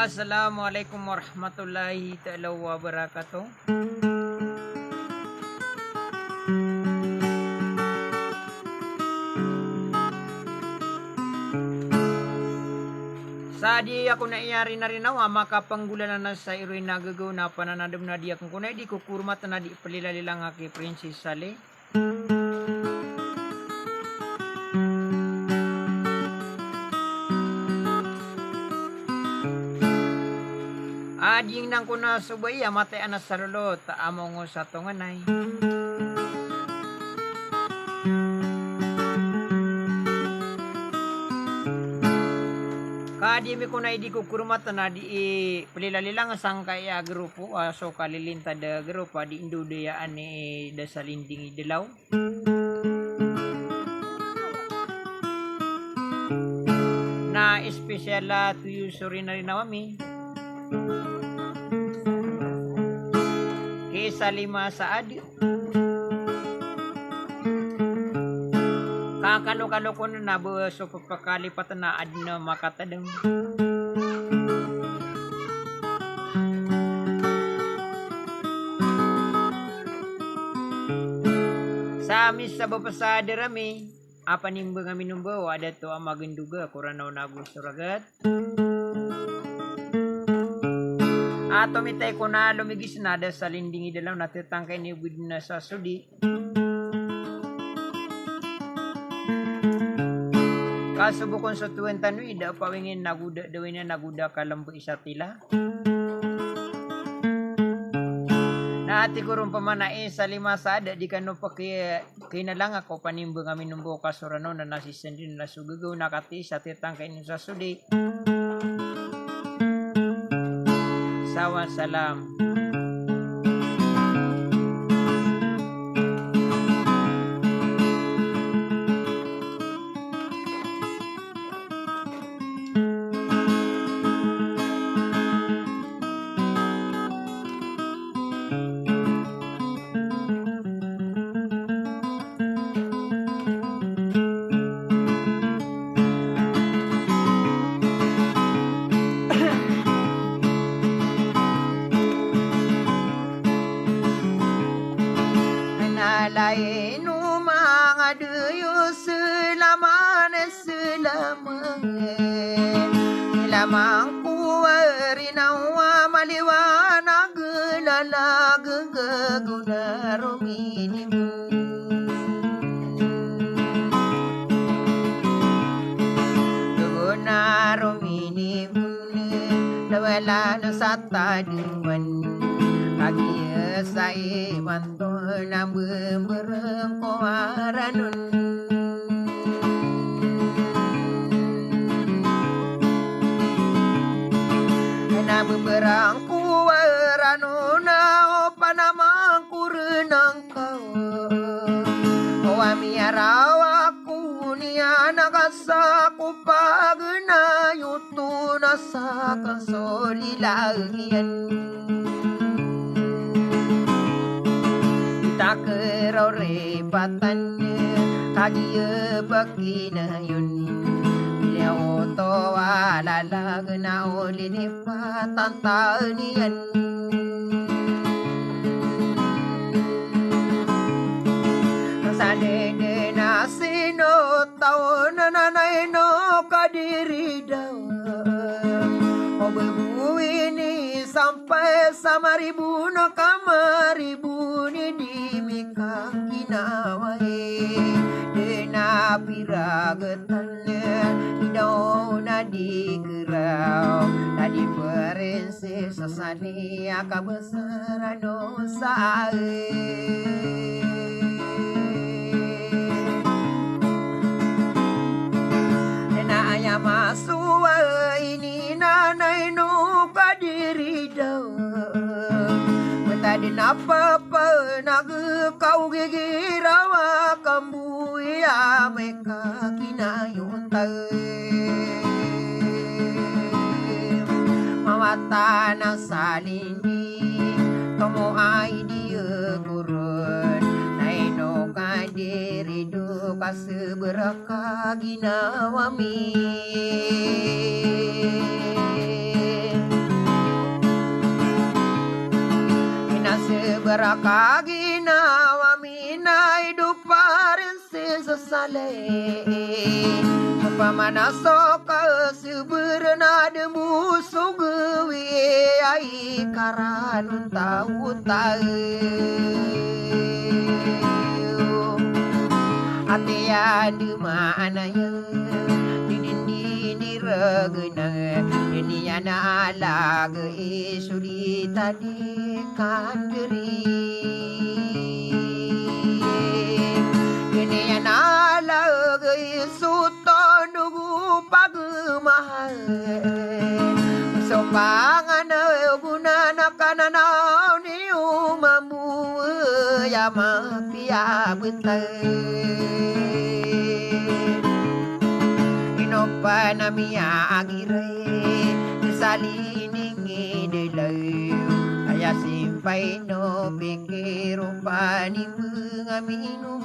Assalamualaikum warahmatullahi taala wabarakatuh. Sadi ako na iyari na rin nawa makapanggulanan na sa iroy nagagaw na pananadam na di akong kunay di kukurmat na di palilalilang aki Princess Sally. Ading nang kuna subay matay anas sarulo ta among sa tonganay. Kadi mi kuna di kukurmat na di palilalilang sang kaya grupo so kalilinta da grupo di indudayaan ni da salinding idelaw. Na espesyal tuyo suri na rin nawami. Kesa 5 sa adi. Kakalo-kalo ko na nabo so papakalipat na adi na makatadang. Sa amis sa bapasada rami, apa nimbang kami numbaw, ada to ang maginduga, kuranaw na gusuragat. Ato mitay ko na lumigis na da sa linding idalaw natitangkay ni Bud na sa sudi. Kasubukon sa tuwan tanwi da pawingin naguda dawin na naguda kalambo isa tila. Naati ko rin pamanae sa 5 sada di kano pa kinalang ako panimbang kami numbo kasurano na nasisendin na sugagaw nakati sa titangkay ni sa sudi. Salam. Lain mga duyo lamang kuwarinawa maliwanag lalagang gaguna ruminimu gaguna ruminimu nawala na sa taduman Agia sai manto na bebereng koaranun na bebereng koaranun na panamang kurenang kau wami arawaku niya nagasaku pagna yutu nasa kasolilagian Takeraw repatan kagiya bakina yun Bilao to alalag na ulinipatan taunian Sanene na sino taon na nanay no kadiri daw O bebuini sampai sama ribu no kamaribu ni di mikang kinawai Dena piragetannya Idaw na di gerau Na di perensi sasani Akabesara no sae Dena ayam masua ini nanay no kadiri daw Tadi apa-apa kau gigirawa kambu ya meka kinayun Mawata ng salindi Tomo ay dia gurun Naino ka dirido Kaseberaka ginawami Beraka ginawa minay duparin sesale Pamana soka seberna demu sugewi ai karan tahu-tahu Atian di mana ya Didindi diragena Ini ana alaga isuri tadi kandiri Ini ana alaga isuton dugu pagmahal Sombangan gunana kanana ni umamu ya mafia betul Panamia agire saliningi delay aya simpai no pikir rupani mengaminum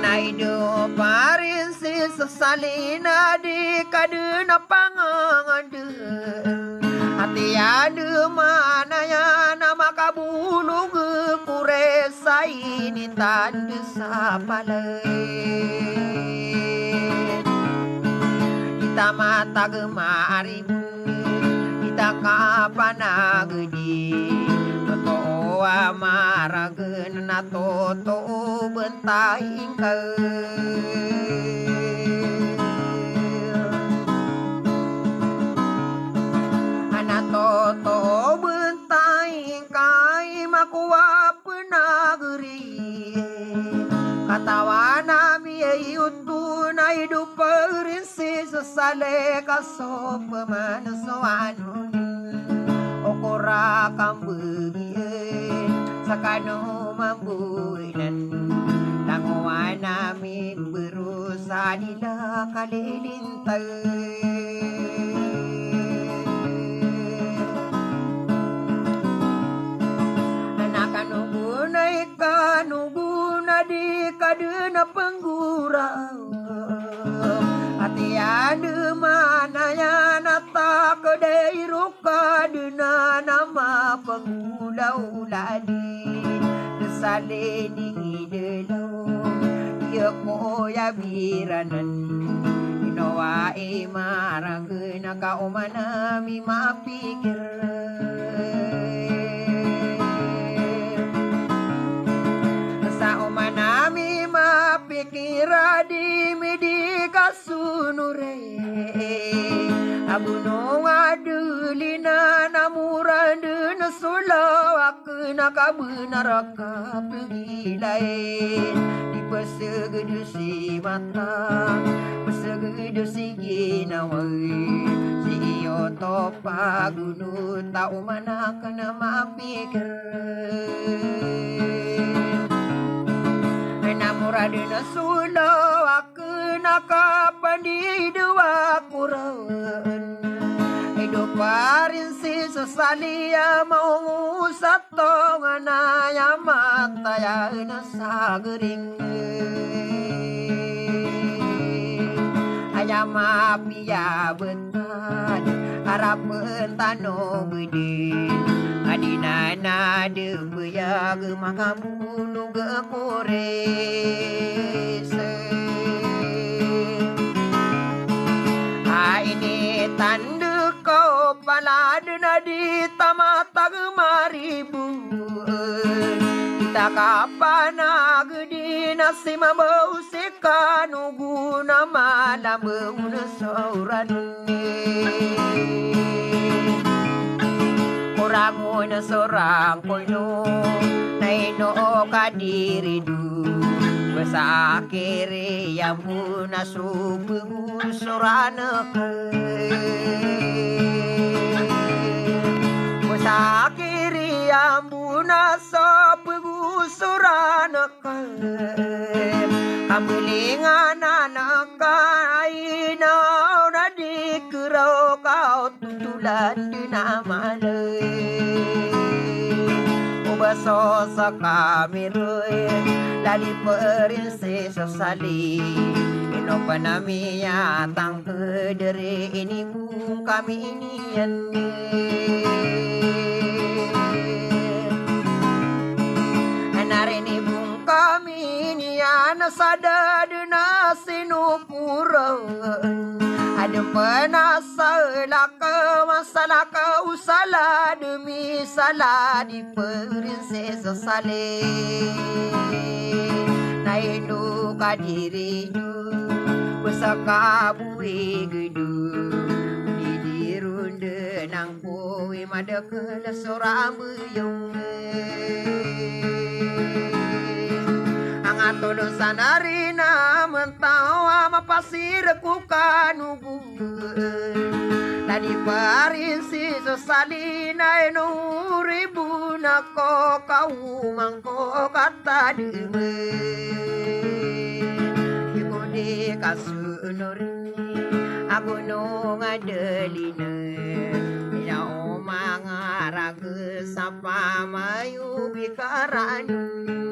naido parin sesalina di kadena pangangade hati ada mana ya nama kabulu kuresa ini tanda sapale kita mata gemari kita kapana gede toto amaragen na toto bentaing ke Toto bentai kai makuwa penagri katawana mi yutu na hidup perinsi sesale kaso pemanusuan okora kambie sakano mambuinan tanguana mi berusaha dila kalilintai Kanuguna di kadena penggurau hati ada mana ya nata kedai ruka dena nama penggulau ladi desale dingi delong dia koya biranan inoa marang kena kau mana mi mapikir Manami mapikira di midi kasunure abuno adulina namurandena solo akna kabunaraka pegilai di pesegedu si mata pesegedu si ginawai si oto pagunu tau mana kena mapikir Namuradina sulo aku nakapan di dua kuran hidup parin si sesalia mau satu nganaya mata ya nasagering ayam api ya bentan harap bentano bedin adinana debuya gemakamu ge korese ini tanda kau paladena di tamata gemaribu kita kapan agdi nasi mabau sekanu guna malam guna sauran Orang seorang kono naino kadiri du besakiri yang puna subuh surana besakiri yang puna subuh surana kambelingan anak kaina nadi kerau kau tutulan dinamale Sosa kami rui lali perinsi sosali no panami ya tang pedere ini bung kami ini narini bung kami ini sada dina sinupurang ada penasala ke masalah kau salah demi salah di prinsesa sale nainu kadiri ju usaka bui gedu di dirunde nang bui mada kala seorang buyung angatolo sanarina mentawa mapasir kukanubu tadi parisi sosalina ribu nako kau mangko kata deme ibu di kasunuri aku no ngadelina ya omang araga sapa mayu bikaranu